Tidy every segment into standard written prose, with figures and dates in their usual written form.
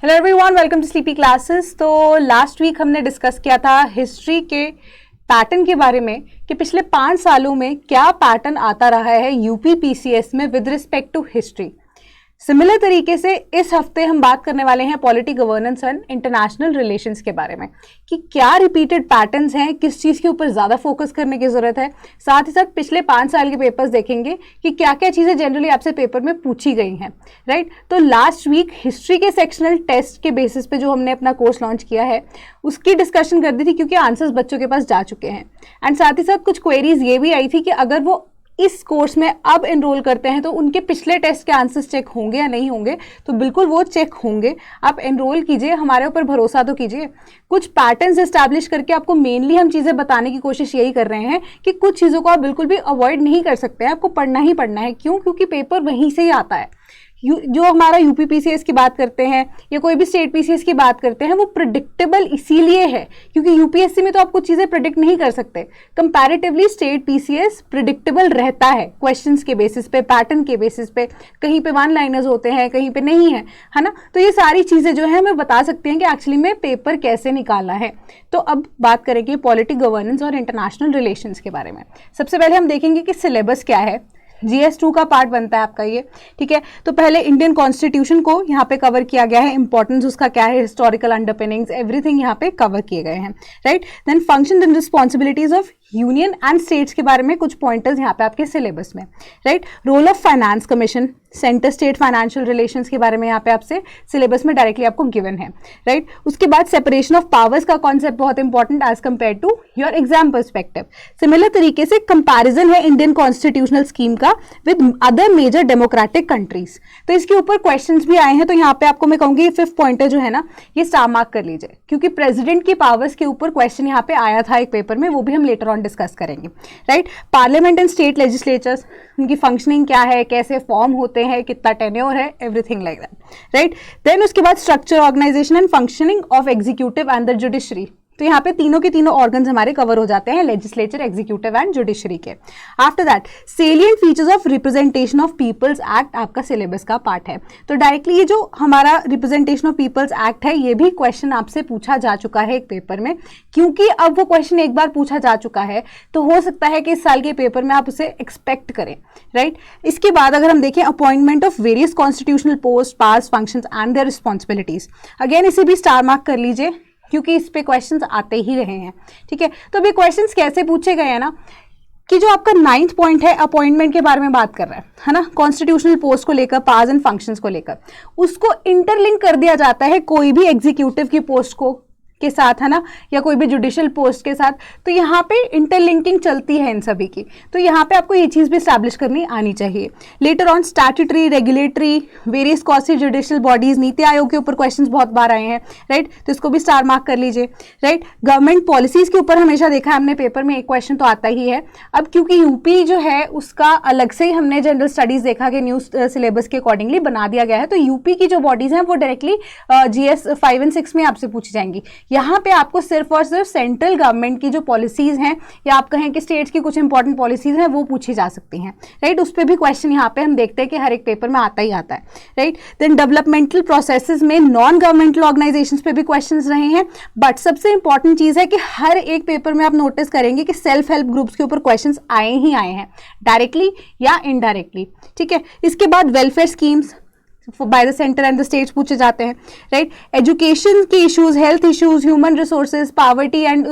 Hello everyone, welcome to sleepy classes. तो last week हमने discuss किया था हिस्ट्री के पैटर्न के बारे में कि पिछले 5 सालों में क्या पैटर्न आता रहा है यूपी पीसीएस में with respect to history. Similar तरीके से इस हफ्ते हम बात करने वाले हैं polity governance and international relations के बारे में कि क्या रिपीटेड पैटर्न्स हैं, किस चीज़ के ऊपर ज़्यादा फोकस करने की ज़रूरत है। साथ ही साथ पिछले 5 साल के पेपर्स देखेंगे कि क्या क्या चीज़ें जनरली आपसे पेपर में पूछी गई हैं, राइट। तो लास्ट वीक हिस्ट्री के सेक्शनल टेस्ट के बेसिस पे जो हमने अपना कोर्स लॉन्च किया है उसकी डिस्कशन कर दी थी, क्योंकि आंसर्स बच्चों के पास जा चुके हैं। एंड साथ ही साथ कुछ क्वेरीज ये भी आई थी कि अगर वो इस कोर्स में अब एनरोल करते हैं तो उनके पिछले टेस्ट के आंसर्स चेक होंगे या नहीं होंगे। तो बिल्कुल वो चेक होंगे, आप एनरोल कीजिए, हमारे ऊपर भरोसा तो कीजिए। कुछ पैटर्न्स एस्टैब्लिश करके आपको मेनली हम चीज़ें बताने की कोशिश यही कर रहे हैं कि कुछ चीज़ों को आप बिल्कुल भी अवॉइड नहीं कर सकते हैं, आपको पढ़ना ही पढ़ना है। क्यों? क्योंकि पेपर वहीं से ही आता है। जो हमारा यूपी पीसीएस की बात करते हैं या कोई भी स्टेट पीसीएस की बात करते हैं वो प्रिडिक्टेबल इसीलिए है क्योंकि यूपीएससी में तो आप कुछ चीज़ें प्रिडिक्ट नहीं कर सकते। कंपैरेटिवली स्टेट पीसीएस प्रिडिक्टेबल रहता है क्वेश्चंस के बेसिस पे, पैटर्न के बेसिस पे। कहीं पे वन लाइनर्स होते हैं, कहीं पे नहीं है ना। तो ये सारी चीज़ें जो है हमें बता सकती हैं कि एक्चुअली में पेपर कैसे निकाला है। तो अब बात करेंगे पॉलिटी गवर्नेंस और इंटरनेशनल रिलेशंस के बारे में। सबसे पहले हम देखेंगे कि सिलेबस क्या है। GS2 का पार्ट बनता है आपका ये, ठीक है। तो पहले इंडियन कॉन्स्टिट्यूशन को यहाँ पे कवर किया गया है, इंपॉर्टेंस उसका क्या है, हिस्टोरिकल अंडरपिनिंग्स, एवरीथिंग यहाँ पे कवर किए गए हैं, right. Then function and responsibilities of union and states के बारे में कुछ पॉइंटर्स यहाँ पे आपके सिलेबस में, right. Role of finance commission, centre state financial relations के बारे में यहाँ पे आपसे सिलेबस में डायरेक्टली आपको गिवन है, राइट। उसके बाद सेपरेशन ऑफ पावर्स का कॉन्सेप्ट बहुत important as compare to your exam perspective. Similar तरीके से कंपैरिजन है इंडियन कॉन्स्टिट्यूशनल स्कीम का with other major democratic countries. तो इसके ऊपर क्वेश्चंस भी आए हैं। तो यहाँ पे आपको मैं कहूँगी ये 5th पॉइंटर जो है ना, ये स्टार मार्क कर लीजिए, क्योंकि प्रेसिडेंट की पावर्स के ऊपर क्वेश्चन यहाँ पे आया था एक पेपर में, वो भी हम लेटर ऑन डिस्कस करेंगे, right. Parliament and state legislatures, उनकी फंक्शनिंग क्या है, कैसे फॉर्म होते हैं, कितना टेन्योर है, everything like that, right. Then उसके बाद structure, organisation and functioning of executive and the judiciary. तो यहाँ पे तीनों के तीनों ऑर्गन्स हमारे कवर हो जाते हैं, लेजिस्लेचर, एग्जीक्यूटिव एंड जुडिशरी के। After that salient features of representation of people's act आपका सिलेबस का पार्ट है। तो डायरेक्टली ये जो हमारा रिप्रेजेंटेशन ऑफ पीपल्स एक्ट है ये भी क्वेश्चन आपसे पूछा जा चुका है एक पेपर में। क्योंकि अब वो क्वेश्चन एक बार पूछा जा चुका है तो हो सकता है कि इस साल के पेपर में आप उसे एक्सपेक्ट करें, राइट। इसके बाद अगर हम देखें appointment of various constitutional post, powers, functions and there responsibilities, again इसे भी स्टार मार्क कर लीजिए क्योंकि इस पे क्वेश्चंस आते ही रहे हैं, ठीक है। तो अभी क्वेश्चंस कैसे पूछे गए हैं ना, कि जो आपका 9th पॉइंट है अपॉइंटमेंट के बारे में बात कर रहा है ना, कॉन्स्टिट्यूशनल पोस्ट को लेकर, पावर्स एंड फंक्शंस को लेकर, उसको इंटरलिंक कर दिया जाता है कोई भी एग्जीक्यूटिव की पोस्ट को के साथ, है ना, या कोई भी जुडिशियल पोस्ट के साथ। तो यहाँ पे इंटरलिंकिंग चलती है इन सभी की। तो यहाँ पे आपको ये चीज़ भी स्टैब्लिश करनी आनी चाहिए। Later on statutory, regulatory, various costly judicial bodies, NITI Aayog के ऊपर क्वेश्चंस बहुत बार आए हैं, राइट। तो इसको भी स्टार मार्क कर लीजिए, राइट। गवर्नमेंट पॉलिसीज के ऊपर हमेशा देखा है हमने पेपर में एक क्वेश्चन तो आता ही है। अब क्योंकि यूपी जो है उसका अलग से ही हमने जनरल स्टडीज देखा कि न्यू सिलेबस के अकॉर्डिंगली बना दिया गया है, तो यूपी की जो बॉडीज हैं वो डायरेक्टली GS 5 और 6 में आपसे पूछी जाएंगी। यहाँ पे आपको सिर्फ और सिर्फ सेंट्रल गवर्नमेंट की जो पॉलिसीज हैं या आप कहें कि स्टेट्स की कुछ इंपॉर्टेंट पॉलिसीज हैं वो पूछी जा सकती हैं, राइट। उस पर भी क्वेश्चन यहाँ पे हम देखते हैं कि हर एक पेपर में आता ही आता है, राइट। देन डेवलपमेंटल प्रोसेसेस में नॉन गवर्नमेंटल ऑर्गेनाइजेशंस पे भी क्वेश्चंस रहे हैं। बट सबसे इंपॉर्टेंट चीज है कि हर एक पेपर में आप नोटिस करेंगे कि सेल्फ हेल्प ग्रुप्स के ऊपर क्वेश्चंस आए ही आए हैं, डायरेक्टली या इनडायरेक्टली, ठीक है। इसके बाद welfare schemes by the centre and the states पूछे जाते हैं, राइट। एजुकेशन के issues, health issues, human resources, poverty and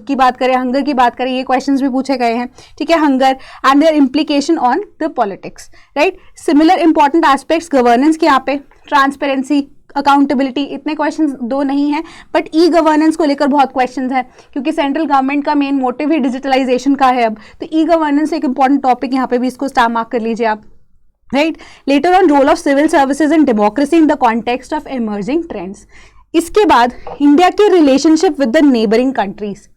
की बात करें, हंगर की बात करें, ये क्वेश्चंस भी पूछे गए हैं, ठीक है। Hunger and their implication on the politics, right. Similar important aspects governance के यहाँ पे ट्रांसपेरेंसी, अकाउंटेबिलिटी, इतने क्वेश्चंस दो नहीं हैं, बट ई गवर्नेंस को लेकर बहुत क्वेश्चंस हैं क्योंकि सेंट्रल गवर्नमेंट का मेन मोटिव ही डिजिटलाइजेशन का है अब। तो ई गवर्नेंस एक इंपॉर्टेंट टॉपिक, यहाँ पे भी इसको स्टार मार्क कर लीजिए आप, right. Later on role of civil services and democracy in the context of emerging trends. इसके बाद इंडिया के relationship with the neighbouring countries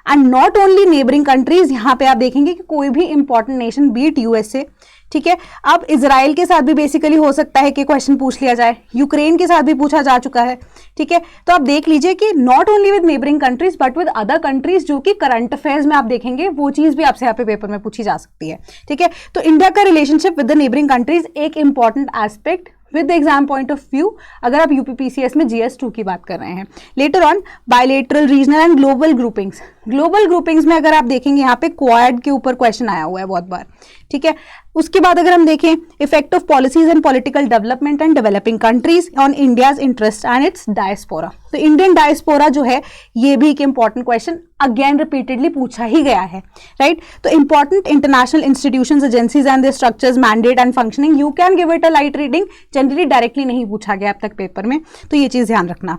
and not only neighbouring countries, यहाँ पे आप देखेंगे कि कोई भी इंपॉर्टेंट नेशन, बीट USA, ठीक है। अब इजराइल के साथ भी बेसिकली हो सकता है कि क्वेश्चन पूछ लिया जाए, यूक्रेन के साथ भी पूछा जा चुका है, ठीक है। तो आप देख लीजिए कि not only with neighbouring countries but with other countries, जो कि करंट अफेयर्स में आप देखेंगे वो चीज भी आपसे यहाँ पे पेपर में पूछी जा सकती है, ठीक है। तो इंडिया का relationship with the neighbouring countries एक important aspect with exam point of view अगर आप यूपीपीसीएस में GS2 की बात कर रहे हैं। Later on bilateral, regional and global groupings. Global groupings में अगर आप देखेंगे यहाँ पे क्वाड के ऊपर क्वेश्चन आया हुआ है बहुत बार, ठीक है। उसके बाद अगर हम देखें effect of policies and political development and developing countries on India's interest and it's diaspora, तो इंडियन डायस्पोरा जो है ये भी एक इंपॉर्टेंट क्वेश्चन अगेन रिपीटेडली पूछा ही गया है, राइट। तो important international institutions, agencies and their structures, mandate and functioning, you can give it a light reading, generally directly नहीं पूछा गया अब तक पेपर में, तो ये चीज ध्यान रखना।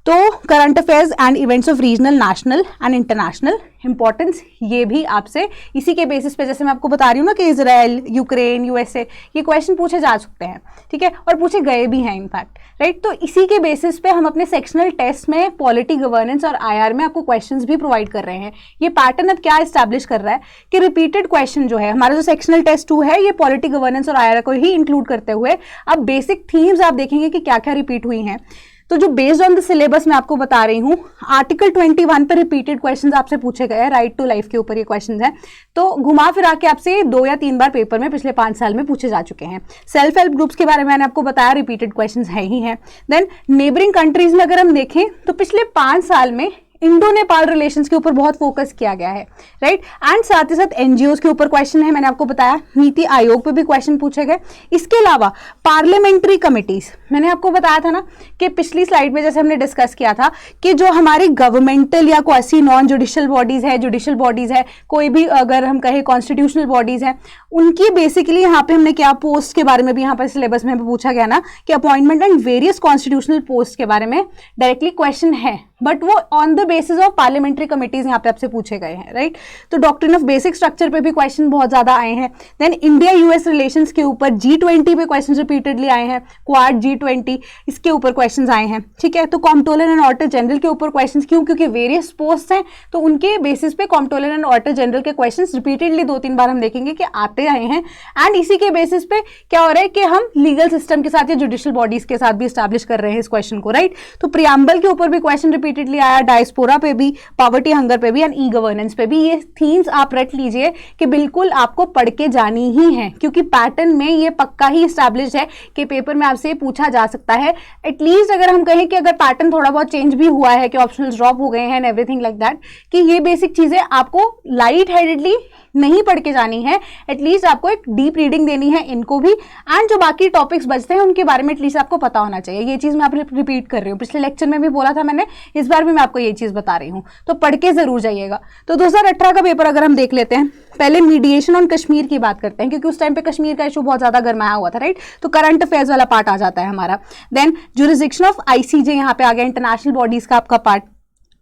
तो current affairs and events of regional, national and international importance, ये भी आपसे इसी के बेसिस पे, जैसे मैं आपको बता रही हूँ ना कि इजराइल, यूक्रेन, यूएसए, ये क्वेश्चन पूछे जा सकते हैं, ठीक है, और पूछे गए भी हैं इनफैक्ट, राइट। तो इसी के बेसिस पे हम अपने सेक्शनल टेस्ट में पॉलिटी, गवर्नेंस और IR में आपको क्वेश्चंस भी प्रोवाइड कर रहे हैं। ये पैटर्न अब क्या एस्टैब्लिश कर रहा है कि रिपीटेड क्वेश्चन जो है हमारा, जो सेक्शनल टेस्ट 2 है, ये पॉलिटी, गवर्नेंस और IR को ही इंक्लूड करते हुए अब बेसिक थीम्स आप देखेंगे कि क्या क्या रिपीट हुई हैं। तो जो बेस्ड ऑन द सिलेबस मैं आपको बता रही हूँ, आर्टिकल 21 पे रिपीटेड क्वेश्चंस आपसे पूछे गए हैं, राइट टू लाइफ के ऊपर ये क्वेश्चंस हैं। तो घुमा फिरा के आपसे 2 या 3 बार पेपर में पिछले 5 साल में पूछे जा चुके हैं। सेल्फ हेल्प ग्रुप्स के बारे में मैंने आपको बताया, रिपीटेड क्वेश्चंस है ही हैं। देन नेबरिंग कंट्रीज में अगर हम देखें तो पिछले 5 साल में इंडो नेपाल रिलेशंस के ऊपर बहुत फोकस किया गया है, राइट। एंड साथ ही साथ एनजीओज के ऊपर क्वेश्चन है, मैंने आपको बताया। नीति आयोग पे भी क्वेश्चन पूछे गए। इसके अलावा पार्लियामेंट्री कमिटीज, मैंने आपको बताया था ना कि पिछली स्लाइड में जैसे हमने डिस्कस किया था कि जो हमारी गवर्नमेंटल या क्वासी नॉन जुडिशियल बॉडीज है, जुडिशियल बॉडीज है, कोई भी अगर हम कहें कॉन्स्टिट्यूशनल बॉडीज है, उनकी बेसिकली यहाँ पे हमने क्या पोस्ट के बारे में भी यहाँ पर सिलेबस में पूछा गया ना कि appointment and various constitutional post के बारे में डायरेक्टली क्वेश्चन है, बट वो on the basis of parliamentary committees यहाँ पे आपसे पूछे गए हैं, राइट। तो डॉक्ट्रिन ऑफ बेसिक स्ट्रक्चर पे भी क्वेश्चन बहुत ज्यादा आए हैं। देन इंडिया यूएस रिलेशंस के ऊपर G20 पे क्वेश्चन रिपीटेडली आए हैं, क्वाड G20 इसके ऊपर क्वेश्चन आए हैं, ठीक है। तो कॉम्प्ट्रोलर एंड ऑडिटर जनरल के ऊपर क्वेश्चन, क्यों? क्योंकि वेरियस पोस्ट हैं, तो उनके बेसिस पे कॉम्प्ट्रोलर एंड ऑडिटर जनरल के क्वेश्चन रिपीटेडली 2-3 बार हम देखेंगे कि आते आए हैं। एंड इसी के बेसिस पे क्या हो रहा है कि हम लीगल सिस्टम के साथ या जुडिशियल बॉडीज के साथ भी स्टैब्लिश कर रहे हैं इस क्वेश्चन को, राइट। तो प्रियम्बल के ऊपर भी क्वेश्चन रिपीटेडली आया, डायस्पोरा पे भी, पॉवर्टी हंगर पे भी एंड ई गवर्नेंस पे भी। ये थीम्स आप रट लीजिए कि बिल्कुल आपको पढ़ के जानी ही है, क्योंकि पैटर्न में ये पक्का ही एस्टैब्लिश है कि पेपर में आपसे पूछा जा सकता है। एटलीस्ट अगर हम कहें कि अगर पैटर्न थोड़ा बहुत चेंज भी हुआ है कि ऑप्शनल्स ड्रॉप हो गए हैं एंड एवरीथिंग लाइक दैट, कि ये बेसिक चीजें आपको लाइट हेडेडली नहीं पढ़ के जानी है, एटलीस्ट आपको एक डीप रीडिंग देनी है इनको भी, एंड जो बाकी टॉपिक्स बचते हैं उनके बारे में एटलीस्ट आपको पता होना चाहिए। ये चीज मैं आप रिपीट कर रही हूँ, पिछले लेक्चर में भी बोला था मैंने, इस बार भी मैं आपको ये चीज बता रही हूँ, तो पढ़ के जरूर जाइएगा। तो 2018 का पेपर अगर हम देख लेते हैं, पहले मीडिएशन ऑन कश्मीर की बात करते हैं, क्योंकि उस टाइम पे कश्मीर का इशू बहुत ज्यादा गरमाया हुआ था, राइट। तो करंट अफेयर्स वाला पार्ट आ जाता है हमारा। देन जुरिसडिक्शन ऑफ ICJ यहाँ पे आ गया, इंटरनेशनल बॉडीज का आपका पार्ट,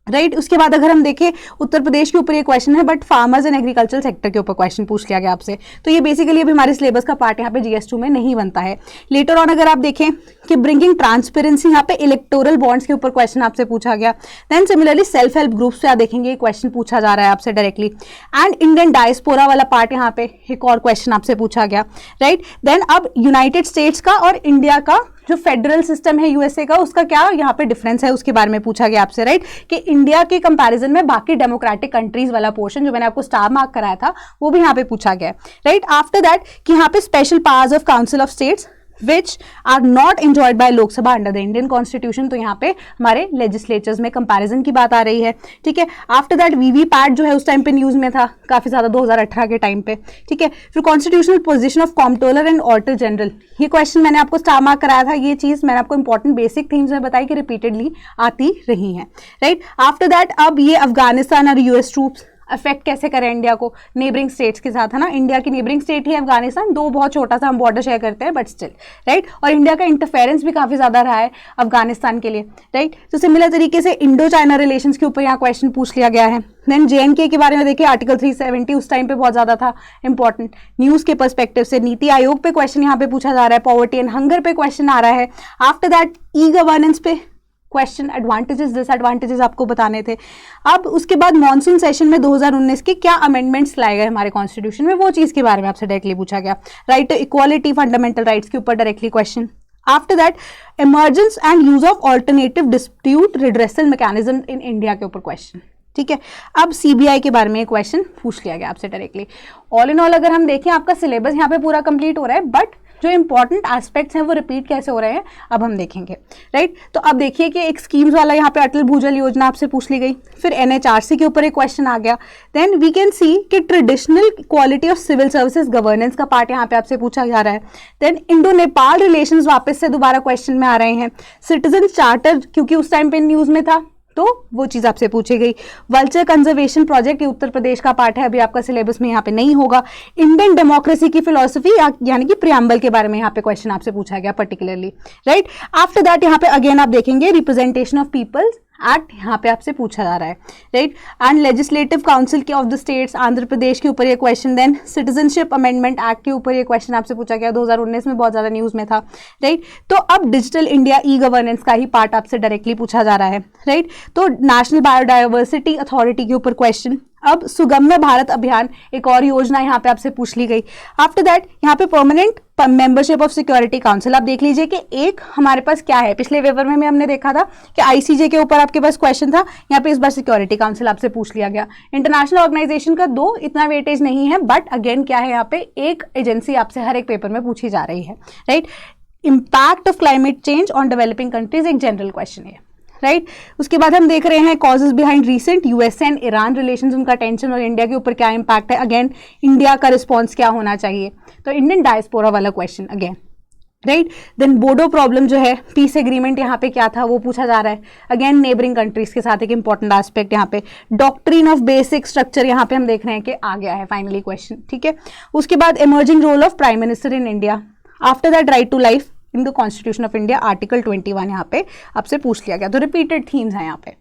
राइट। उसके बाद अगर हम देखें उत्तर प्रदेश के ऊपर ये क्वेश्चन है, but farmers and agriculture sector के ऊपर क्वेश्चन पूछ लिया गया आपसे, तो ये बेसिकली अभी हमारे सिलेबस का पार्ट यहाँ पे GS2 में नहीं बनता है। लेटर ऑन अगर आप देखें कि ब्रिंगिंग ट्रांसपेरेंसी, यहाँ पे इलेक्टोरल बॉन्ड्स के ऊपर क्वेश्चन आपसे पूछा गया। Then similarly self help groups पे आप देखेंगे क्वेश्चन पूछा जा रहा है आपसे डायरेक्टली, एंड इंडियन डायस्पोरा वाला पार्ट यहाँ पे एक और क्वेश्चन आपसे पूछा गया, राइट। देन अब यूनाइटेड स्टेट्स का और इंडिया का जो फेडरल सिस्टम है यूएसए का, उसका क्या यहाँ पे डिफरेंस है उसके बारे में पूछा गया आपसे, राइट। कि इंडिया के कंपैरिजन में बाकी डेमोक्रेटिक कंट्रीज वाला पोर्शन जो मैंने आपको स्टार मार्क कराया था वो भी यहाँ पे पूछा गया, राइट। आफ्टर दैट कि यहाँ पे special powers of Council of States which are not enjoyed by Lok Sabha under the Indian constitution, तो यहाँ पे हमारे लेजिस्लेचर्स में कंपैरिजन की बात आ रही है, ठीक है। आफ्टर दैट वीवीपैट जो है उस टाइम पे न्यूज में था काफी ज्यादा 2018 के टाइम पे, ठीक है। फिर constitutional position of comptroller and auditor general, ये क्वेश्चन मैंने आपको स्टार मार्क कराया था। ये चीज मैंने आपको इंपॉर्टेंट बेसिक थीम्स में बताई कि रिपीटेडली आती रही है, राइट। आफ्टर दैट अब ये अफगानिस्तान और यूएस ट्रूप्स अफेक्ट कैसे करें इंडिया को नेबरिंग स्टेट्स के साथ, है ना। इंडिया की नेबरिंग स्टेट ही अफगानिस्तान, दो बहुत छोटा सा हम बॉर्डर शेयर करते हैं बट स्टिल, राइट। और इंडिया का इंटरफेरेंस भी काफी ज्यादा रहा है अफगानिस्तान के लिए, राइट। तो सिमिलर तरीके से इंडो चाइना रिलेशंस के ऊपर यहाँ क्वेश्चन पूछ लिया गया है। देन JNK के बारे में देखिए, आर्टिकल 370 उस टाइम पे बहुत ज्यादा था इंपॉर्टेंट न्यूज के पर्सपेक्टिव से। नीति आयोग पे क्वेश्चन यहाँ पे पूछा जा रहा है, पॉवर्टी एंड हंगर पे क्वेश्चन आ रहा है। आफ्टर दैट ई गवर्नेंस पे क्वेश्चन, एडवांटेजेस डिसएडवांटेजेस आपको बताने थे। अब उसके बाद मॉनसून सेशन में 2019 के क्या अमेंडमेंट्स लाए गए हमारे कॉन्स्टिट्यूशन में, वो चीज के बारे में आपसे डायरेक्टली पूछा गया, right to equality, fundamental rights के ऊपर directly question. After that emergence and use of alternative dispute redressal mechanism in India के ऊपर क्वेश्चन, ठीक है। अब CBI के बारे में क्वेश्चन पूछ लिया गया आपसे डायरेक्टली। ऑल इन ऑल अगर हम देखें आपका सिलेबस यहाँ पे पूरा कंप्लीट हो रहा है, बट जो इंपॉर्टेंट एस्पेक्ट्स हैं वो रिपीट कैसे हो रहे हैं अब हम देखेंगे, राइट। तो अब देखिए कि एक स्कीम्स वाला यहाँ पे अटल भूजल योजना आपसे पूछ ली गई, फिर एनएचआरसी के ऊपर एक क्वेश्चन आ गया। देन वी कैन सी कि traditional quality of civil services governance का पार्ट यहाँ पे आपसे पूछा जा रहा है। देन इंडो नेपाल रिलेशंस वापस से दोबारा क्वेश्चन में आ रहे हैं। सिटीजन चार्टर क्योंकि उस टाइम पे न्यूज में था तो वो चीज आपसे पूछी गई। वल्चर कंजर्वेशन प्रोजेक्ट ये उत्तर प्रदेश का पार्ट है, अभी आपका सिलेबस में यहाँ पे नहीं होगा। इंडियन डेमोक्रेसी की फिलोसफी यानी कि प्रियम्बल के बारे में यहाँ पे क्वेश्चन आपसे पूछा गया पर्टिकुलरली, राइट। आफ्टर दैट यहाँ पे अगेन आप देखेंगे रिप्रेजेंटेशन ऑफ पीपल्स एक्ट यहाँ पे आपसे पूछा जा रहा है, राइट। एंड लेजिस्लेटिव काउंसिल के of the states Andhra Pradesh के ऊपर ये question. Then citizenship amendment act के ऊपर ये क्वेश्चन आपसे पूछा गया, 2019 में बहुत ज्यादा न्यूज में था, राइट। तो अब डिजिटल इंडिया ई गवर्नेंस का ही पार्ट आपसे डायरेक्टली पूछा जा रहा है, राइट। तो नेशनल बायोडाइवर्सिटी अथॉरिटी के ऊपर क्वेश्चन। अब सुगम्य भारत अभियान एक और योजना यहाँ पे आपसे पूछ ली गई। आफ्टर दैट यहाँ पे permanent membership of security council. आप देख लीजिए कि एक हमारे पास क्या है, पिछले पेपर में हमने देखा था कि आईसीजे के ऊपर आपके पास क्वेश्चन था, यहाँ पे इस बार सिक्योरिटी काउंसिल आपसे पूछ लिया गया। इंटरनेशनल ऑर्गेनाइजेशन का दो इतना वेटेज नहीं है, बट अगेन क्या है यहाँ पे एक एजेंसी आपसे हर एक पेपर में पूछी जा रही है, right. Impact of climate change on developing countries एक जनरल क्वेश्चन है, राइट। उसके बाद हम देख रहे हैं causes behind recent USA and Iran relations, उनका टेंशन और इंडिया के ऊपर क्या इंपैक्ट है। अगेन इंडिया का रिस्पॉन्स क्या होना चाहिए, तो इंडियन डायस्पोरा वाला question again, right. Then Bodo problem जो है, पीस एग्रीमेंट यहाँ पे क्या था वो पूछा जा रहा है। अगेन नेबरिंग कंट्रीज के साथ एक इंपॉर्टेंट एस्पेक्ट यहाँ पे। डॉक्ट्रिन ऑफ बेसिक स्ट्रक्चर यहाँ पे हम देख रहे हैं कि आ गया है फाइनली क्वेश्चन, ठीक है। उसके बाद emerging role of prime minister in India. After that right to life in the constitution of India article 21 यहाँ पे आपसे पूछ लिया गया, तो रिपीटेड थीम्स हैं यहाँ पे।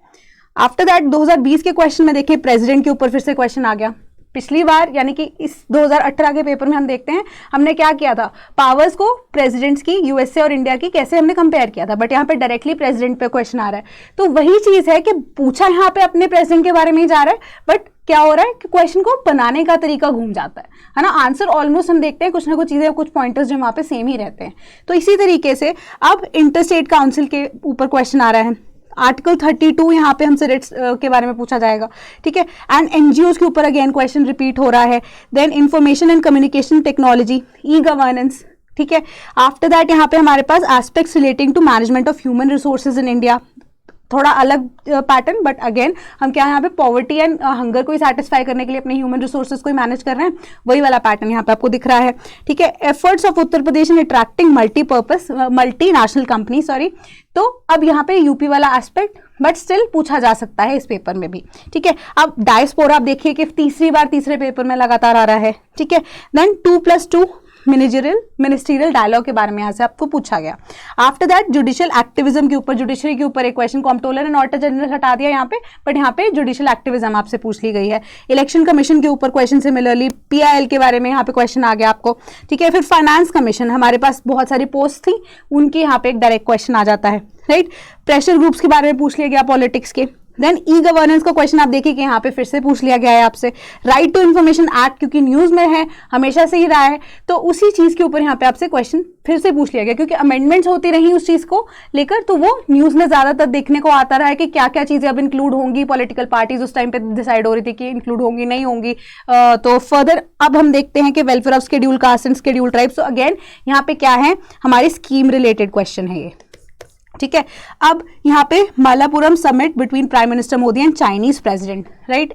आफ्टर दैट 2020 के क्वेश्चन में देखिए प्रेसिडेंट के ऊपर फिर से क्वेश्चन आ गया। पिछली बार यानी कि इस 2018 के पेपर में हम देखते हैं हमने क्या किया था, पावर्स को प्रेसिडेंट्स की यूएसए और इंडिया की कैसे हमने कंपेयर किया था, बट यहाँ पे डायरेक्टली प्रेसिडेंट पे क्वेश्चन आ रहा है। तो वही चीज है कि पूछा यहाँ पे अपने प्रेसिडेंट के बारे में ही जा रहा है, बट क्या हो रहा है कि क्वेश्चन को बनाने का तरीका घूम जाता है ना। आंसर ऑलमोस्ट हम देखते हैं कुछ ना कुछ चीजें, कुछ पॉइंटर्स जो वहां पे सेम ही रहते हैं। तो इसी तरीके से अब इंटरस्टेट काउंसिल के ऊपर क्वेश्चन आ रहा है। आर्टिकल 32 यहाँ पे हमसे रेट्स के बारे में पूछा जाएगा, ठीक है। एंड एनजीओ के ऊपर अगेन क्वेश्चन रिपीट हो रहा है। Then information and communication technology, e governance, ठीक है। आफ्टर दैट यहाँ पे हमारे पास aspects relating to management of human resources in India, थोड़ा अलग पैटर्न, बट अगेन हम क्या यहाँ पे पॉवर्टी एंड हंगर को ही सेटिस्फाई करने के लिए अपने ह्यूमन रिसोर्सेज को ही मैनेज कर रहे हैं, वही वाला पैटर्न यहाँ पे आपको दिख रहा है, ठीक है। Efforts of Uttar Pradesh in attracting multinational company, sorry. तो अब यहाँ पे यूपी वाला एस्पेक्ट, बट स्टिल पूछा जा सकता है इस पेपर में भी, ठीक है। अब डायस्पोरा आप देखिए कि तीसरी बार तीसरे पेपर में लगातार आ रहा है, ठीक है। देन 2+2 मिनिस्ट्रियल डायलॉग के बारे में यहाँ से आपको पूछा गया। आफ्टर दैट जुडिशियल एक्टिविज्म के ऊपर, जुडिशरी के ऊपर एक question, comptroller and auditor general हटा दिया यहाँ पे, बट यहाँ पे जुडिशियल एक्टिविज्म आपसे पूछ ली गई है। इलेक्शन कमीशन के ऊपर क्वेश्चन, सिमिलरली पीआईएल के बारे में यहाँ पे क्वेश्चन आ गया आपको, ठीक है। फिर फाइनेंस कमीशन, हमारे पास बहुत सारी पोस्ट थी, उनकी यहाँ पे एक डायरेक्ट क्वेश्चन आ जाता है, राइट। प्रेशर ग्रुप्स के बारे में पूछ लिया गया पॉलिटिक्स के। देन ई गवर्नेंस का क्वेश्चन आप देखिए कि यहाँ पे फिर से पूछ लिया गया है आपसे। राइट टू इन्फॉर्मेशन एक्ट क्योंकि न्यूज में है, हमेशा से ही रहा है, तो उसी चीज के ऊपर यहाँ पे आपसे क्वेश्चन फिर से पूछ लिया गया, क्योंकि अमेंडमेंट्स होती रही उस चीज को लेकर, तो वो न्यूज में ज्यादातर देखने को आता रहा है कि क्या क्या चीजें अब इंक्लूड होंगी। पॉलिटिकल पार्टीज उस टाइम पे डिसाइड हो रही थी कि इंक्लूड होंगी नहीं होंगी। तो फर्दर अब हम देखते हैं कि welfare of schedule caste and schedule tribes. तो अगेन यहाँ पे क्या है, हमारी स्कीम रिलेटेड क्वेश्चन है ये, ठीक है। अब यहाँ पे Mamallapuram summit between prime minister Modi and Chinese president, right.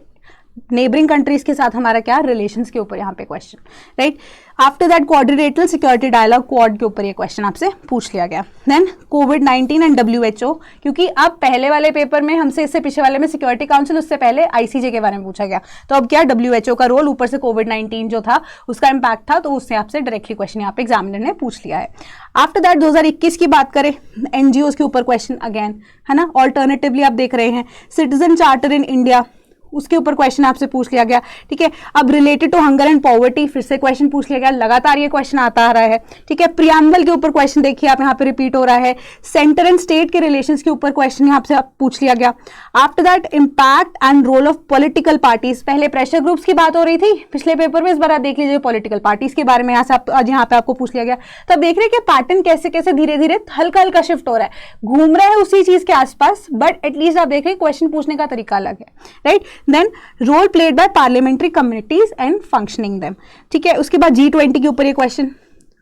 Neighbouring countries के साथ हमारा क्या रिलेशंस के ऊपर यहाँ पे question, right. After that quadrilateral security dialogue, quad के ऊपर ये क्वेश्चन आपसे पूछ लिया गया। देन कोविड-19 एंड WHO, क्योंकि अब पहले वाले पेपर में हमसे, इससे पिछले वाले में सिक्योरिटी काउंसिल, उससे पहले आईसीजे के बारे में पूछा गया, तो अब क्या WHO का रोल, ऊपर से कोविड-19 जो था उसका इंपैक्ट था, तो उससे आपसे डायरेक्टली क्वेश्चन यहाँ पे एग्जामिनर ने पूछ लिया है। आफ्टर दैट 2021 की बात करें, एनजीओ के ऊपर क्वेश्चन अगेन है ना। ऑल्टरनेटिवली आप देख रहे हैं सिटीजन चार्टर इन इंडिया, उसके ऊपर क्वेश्चन आपसे पूछ लिया गया, ठीक है। अब related to hunger and poverty फिर से क्वेश्चन पूछ लिया गया, लगातार ये क्वेश्चन आता आ रहा है, ठीक है। प्रियम्बल के ऊपर क्वेश्चन देखिए आप यहाँ पे रिपीट हो रहा है। सेंटर एंड स्टेट के रिलेशंस के ऊपर क्वेश्चन यहाँ से पूछ लिया गया। After that impact and role of political parties, पहले प्रेशर ग्रुप्स की बात हो रही थी पिछले पेपर में, इस बार आप देख लीजिए पॉलिटिकल पार्टीज के बारे में यहाँ से आज यहाँ पे आपको पूछ लिया गया। तो आप देख रहे हैं कि पैटर्न कैसे कैसे धीरे धीरे हल्का हल्का शिफ्ट हो रहा है, घूम रहा है उसी चीज के आसपास, बट एटलीस्ट आप देख रहे हैं क्वेश्चन पूछने का तरीका अलग है, right. Then role played by parliamentary communities and functioning them, ठीक है। उसके बाद G20 के ऊपर ये क्वेश्चन,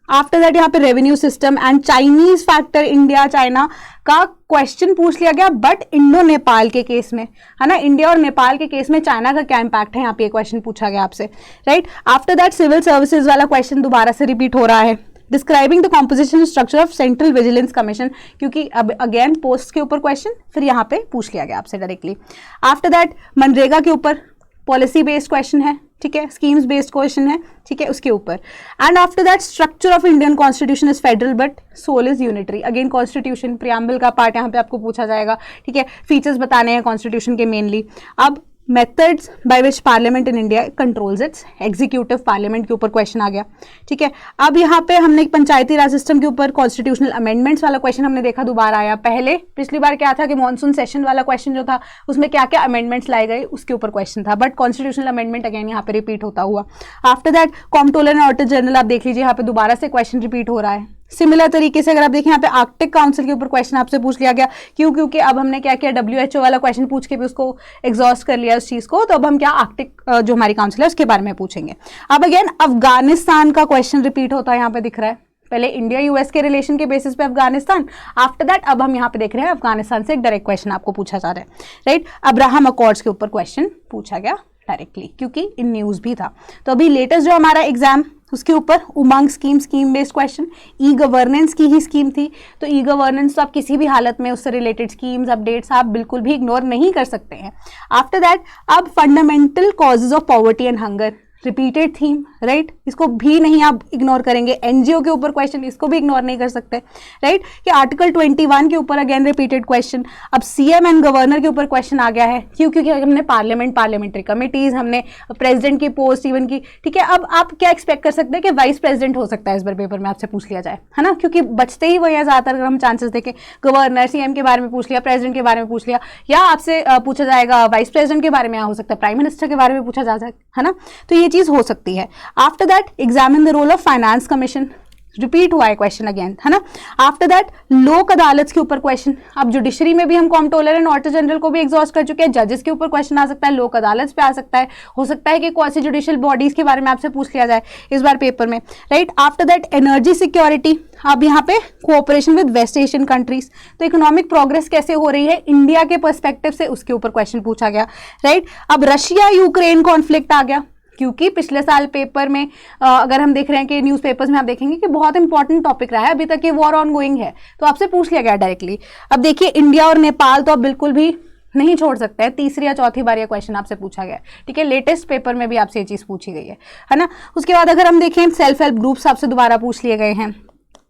आफ्टर दैट यहाँ पे revenue system and Chinese factor, India China का क्वेश्चन पूछ लिया गया, बट इंडो नेपाल के केस में, है ना, इंडिया और नेपाल के केस में चाइना का क्या इंपैक्ट है, यहाँ पे ये क्वेश्चन पूछा गया आपसे, right. After that civil services वाला क्वेश्चन दोबारा से रिपीट हो रहा है, describing the composition structure of central vigilance commission, क्योंकि अब अगेन पोस्ट के ऊपर क्वेश्चन फिर यहाँ पे पूछ लिया गया आपसे डायरेक्टली। आफ्टर दैट मनरेगा के ऊपर पॉलिसी बेस्ड क्वेश्चन है, ठीक है, स्कीम्स बेस्ड क्वेश्चन है, ठीक है, उसके ऊपर। And after that structure of Indian constitution is federal but soul is unitary, again constitution preamble का पार्ट यहाँ पे आपको पूछा जाएगा, ठीक है, फीचर्स बताने हैं कॉन्स्टिट्यूशन के मेनली। अब methods by which parliament in India controls it's executive, parliament के ऊपर क्वेश्चन आ गया, ठीक है। अब यहाँ पे हमने पंचायती राज सिस्टम के ऊपर कॉन्स्टिट्यूशनल अमेंडमेंट्स वाला क्वेश्चन हमने देखा दोबारा आया। पहले पिछली बार क्या था कि मॉनसून सेशन वाला क्वेश्चन जो था उसमें क्या क्या अमेंडमेंट्स लाए गए उसके ऊपर क्वेश्चन था, बट कॉन्स्टिट्यूशनल अमेंडमेंट अगेन यहाँ पे रिपीट होता हुआ। After that comptroller and auditor general, आप देख लीजिए यहाँ पे दोबारा से क्वेश्चन रिपीट हो रहा है। सिमिलर तरीके से अगर आप देखें यहाँ पे आर्कटिक काउंसिल के ऊपर क्वेश्चन आपसे पूछ लिया गया, क्यों, क्योंकि अब हमने क्या किया, WHO वाला क्वेश्चन पूछ के भी उसको एग्जॉस्ट कर लिया उस चीज को, तो अब हम क्या आर्कटिक जो हमारी काउंसिल है उसके बारे में पूछेंगे। अब अगेन अफगानिस्तान का क्वेश्चन रिपीट होता है, यहाँ पे दिख रहा है, पहले इंडिया यूएस के रिलेशन के बेसिस पे अफगानिस्तान, आफ्टर दैट अब हम यहाँ पे देख रहे हैं अफगानिस्तान से एक डायरेक्ट क्वेश्चन आपको पूछा जा रहा है, राइट। अब्राहम अकॉर्ड्स के ऊपर क्वेश्चन पूछा गया डायरेक्टली, क्योंकि इन न्यूज भी था। तो अभी लेटेस्ट जो हमारा एग्जाम उसके ऊपर Umang scheme based question, e governance की ही स्कीम थी, तो ई गवर्नेंस तो आप किसी भी हालत में उससे रिलेटेड स्कीम्स अपडेट्स आप बिल्कुल भी इग्नोर नहीं कर सकते हैं। आफ्टर दैट अब fundamental causes of poverty and hunger, repeated theme, right, इसको भी नहीं आप इग्नोर करेंगे। एनजीओ के ऊपर क्वेश्चन, इसको भी इग्नोर नहीं कर सकते, राइट, कि आर्टिकल 21 के ऊपर अगेन रिपीटेड क्वेश्चन। अब सीएम एंड गवर्नर के ऊपर क्वेश्चन आ गया है, क्यों, क्योंकि हमने पार्लियामेंट्री कमिटीज, हमने प्रेसिडेंट की पोस्ट इवन की, ठीक है। अब आप क्या एक्सपेक्ट कर सकते हैं कि वाइस प्रेसिडेंट हो सकता है इस बार पेपर में आपसे पूछ लिया जाए, है ना, क्योंकि बचते ही वही है ज्यादातर। अगर हम चांसेस देखें, गवर्नर सीएम के बारे में पूछ लिया, प्रेसिडेंट के बारे में पूछ लिया, या आपसे पूछा जाएगा वाइस प्रेसिडेंट के बारे में, हो सकता है प्राइम मिनिस्टर के बारे में पूछा जा सकता है ना, तो ये चीज हो सकती है। After that examine the role of finance commission, repeat हुआ है क्वेश्चन अगेन, है ना। आफ्टर दैट लोक अदालत के ऊपर क्वेश्चन, अब जुडिशरी में भी हम कॉम्प्ट्रोलर एंड ऑडिटर जनरल को भी एग्जॉस्ट कर चुके हैं, जजेस के ऊपर क्वेश्चन आ सकता है, लोक अदालत पे आ सकता है, हो सकता है कि कौन सी जुडिशियल बॉडीज के बारे में आपसे पूछ लिया जाए इस बार पेपर में, right. After that energy security, अब यहाँ पे cooperation with West Asian countries, तो इकोनॉमिक प्रोग्रेस कैसे हो रही है इंडिया के पर्सपेक्टिव से, उसके ऊपर क्वेश्चन पूछा गया, राइट। अब रशिया यूक्रेन कॉन्फ्लिक्ट आ गया, क्योंकि पिछले साल पेपर में अगर हम देख रहे हैं कि न्यूज़पेपर्स में आप देखेंगे कि बहुत इंपॉर्टेंट टॉपिक रहा है, अभी तक ये वॉर ऑन गोइंग है, तो आपसे पूछ लिया गया डायरेक्टली। अब देखिए इंडिया और नेपाल तो आप बिल्कुल भी नहीं छोड़ सकते हैं, तीसरी या चौथी बार ये क्वेश्चन आपसे पूछा गया है, ठीक है, लेटेस्ट पेपर में भी आपसे ये चीज़ पूछी गई है ना। उसके बाद अगर हम देखें सेल्फ हेल्प ग्रुप्स आपसे दोबारा पूछ लिए गए हैं।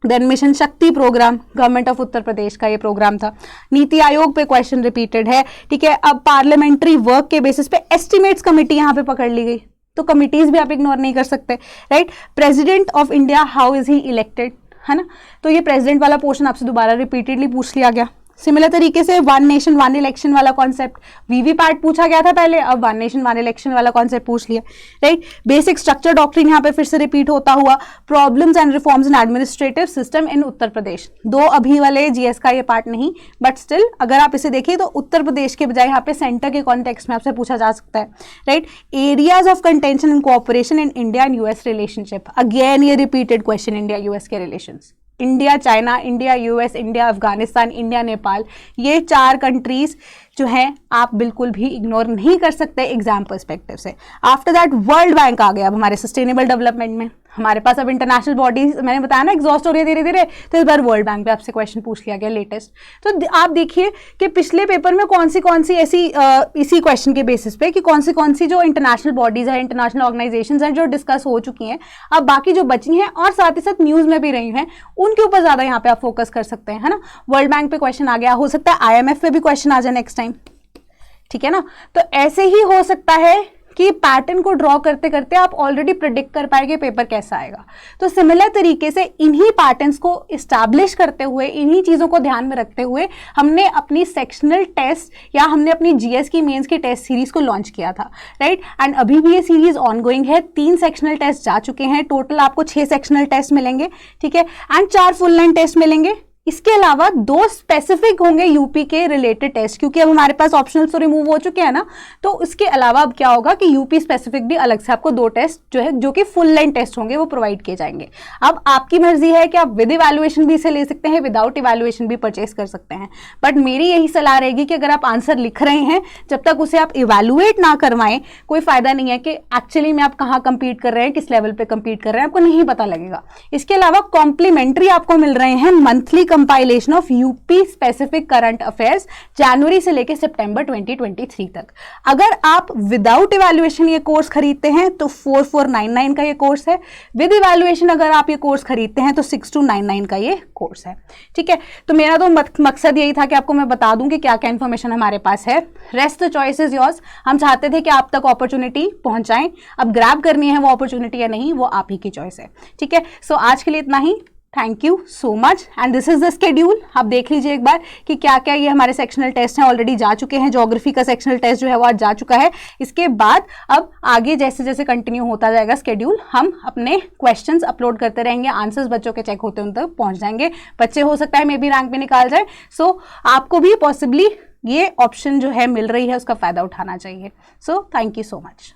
देन मिशन शक्ति programme, government of Uttar Pradesh का ये प्रोग्राम था। नीति आयोग पे क्वेश्चन रिपीटेड है, ठीक है। अब पार्लियामेंट्री वर्क के बेसिस पे एस्टिमेट्स कमेटी यहाँ पे पकड़ ली गई, तो कमिटीज भी आप इग्नोर नहीं कर सकते, right. President of India, how is he elected, है ना, तो ये प्रेसिडेंट वाला पोर्शन आपसे दोबारा रिपीटेडली पूछ लिया गया। सिमिलर तरीके से वन नेशन वन इलेक्शन वाला कॉन्सेप्ट, वीवीपैट पूछा गया था पहले, अब वन नेशन वन इलेक्शन वाला कॉन्सेप्ट पूछ लिया, राइट। बेसिक स्ट्रक्चर डॉक्ट्रिन यहाँ पे फिर से रिपीट होता हुआ। Problems and reforms in administrative system in Uttar Pradesh, दो अभी वाले जीएस का ये पार्ट नहीं, बट स्टिल अगर आप इसे देखिए तो उत्तर प्रदेश के बजाय यहाँ पे सेंटर के कॉन्टेक्स्ट में आपसे पूछा जा सकता है, right. Areas of contention in cooperation in India and US relationship, again ये रिपीटेड क्वेश्चन, इंडिया यूएस के relations, India China, India US, India Afghanistan, India Nepal, ये चार कंट्रीज जो हैं आप बिल्कुल भी इग्नोर नहीं कर सकते एग्जाम पर्सपेक्टिव से। आफ्टर दैट वर्ल्ड बैंक आ गया अब हमारे सस्टेनेबल डेवलपमेंट में, हमारे पास अब इंटरनेशनल बॉडीज, मैंने बताया ना एग्जॉस्ट हो रही है धीरे धीरे, तो इस बार वर्ल्ड बैंक पे आपसे क्वेश्चन पूछ लिया गया लेटेस्ट। तो आप देखिए कि पिछले पेपर में कौन सी ऐसी इसी क्वेश्चन के बेसिस पे कि कौन सी जो इंटरनेशनल बॉडीज है, इंटरनेशनल ऑर्गेनाइजेशंस हैं जो डिस्कस हो चुकी हैं, अब बाकी जो बची हैं और साथ ही साथ न्यूज में भी रही हैं, उनके ऊपर ज्यादा यहाँ पे आप फोकस कर सकते हैं, है ना। वर्ल्ड बैंक पे क्वेश्चन आ गया, हो सकता है IMF पे भी क्वेश्चन आ जाए नेक्स्ट टाइम, ठीक है ना। तो ऐसे ही हो सकता है कि पैटर्न को ड्रॉ करते करते आप ऑलरेडी प्रिडिक्ट कर पाएंगे पेपर कैसा आएगा। तो सिमिलर तरीके से इन्हीं पैटर्न्स को इस्टेब्लिश करते हुए, इन्हीं चीज़ों को ध्यान में रखते हुए हमने अपनी सेक्शनल टेस्ट या हमने अपनी जीएस की मेंस की टेस्ट सीरीज को लॉन्च किया था, राइट। एंड अभी भी ये सीरीज ऑनगोइंग है, 3 सेक्शनल टेस्ट जा चुके हैं, टोटल आपको 6 सेक्शनल टेस्ट मिलेंगे, ठीक है, एंड 4 फुल लाइन टेस्ट मिलेंगे, इसके अलावा 2 स्पेसिफिक होंगे यूपी के रिलेटेड टेस्ट, क्योंकि अब हमारे पास ऑप्शनल तो रिमूव हो चुके हैं ना, तो इसके अलावा अब क्या होगा कि यूपी स्पेसिफिक भी अलग से आपको 2 टेस्ट जो है, जो कि फुल लेंथ टेस्ट होंगे, वो प्रोवाइड किए जाएंगे। अब आपकी मर्जी है कि आप विद इवैल्यूएशन भी इसे ले सकते हैं, विदाउट इवैल्यूएशन भी परचेस कर सकते हैं, बट मेरी यही सलाह रहेगी कि अगर आप आंसर लिख रहे हैं, जब तक उसे आप इवैल्यूएट ना करवाएं, कोई फायदा नहीं है कि एक्चुअली में आप कहाँ कंपीट कर रहे हैं, किस लेवल पे कंपीट कर रहे हैं, आपको नहीं पता लगेगा। इसके अलावा कॉम्प्लीमेंट्री आपको मिल रहे हैं monthly compilation of UP specific current affairs जनवरी से लेकर सितंबर 2023 तक। अगर आप विदाउट इवैल्यूएशन ये कोर्स खरीदते हैं तो 4499 का ये कोर्स है, विद इवैल्यूएशन अगर आप ये कोर्स खरीदते हैं तो 6299 का ये कोर्स है। ठीक है, तो मेरा तो मकसद यही था कि आपको मैं बता दूं कि क्या क्या इंफॉर्मेशन हमारे पास है। Rest the choice is yours. हम चाहते थे कि आप तक अपॉर्चुनिटी पहुंचाएं, अब ग्रैब करनी है वो अपॉर्चुनिटी या नहीं, वो आप ही की चॉइस है। ठीक है, सो आज के लिए इतना ही। Thank you so much and this is the schedule. आप देख लीजिए एक बार कि क्या क्या ये हमारे सेक्शनल टेस्ट हैं, ऑलरेडी जा चुके हैं। ज्योग्राफी का सेक्शनल टेस्ट जो है वो आज जा चुका है। इसके बाद अब आगे जैसे जैसे कंटिन्यू होता जाएगा शेड्यूल, हम अपने क्वेश्चंस अपलोड करते रहेंगे, आंसर्स बच्चों के चेक होते उन तक पहुंच जाएंगे। बच्चे हो सकता है मे बी रैंक में निकाल जाए, सो आपको भी पॉसिबली ये ऑप्शन जो है मिल रही है उसका फायदा उठाना चाहिए। So thank you so much.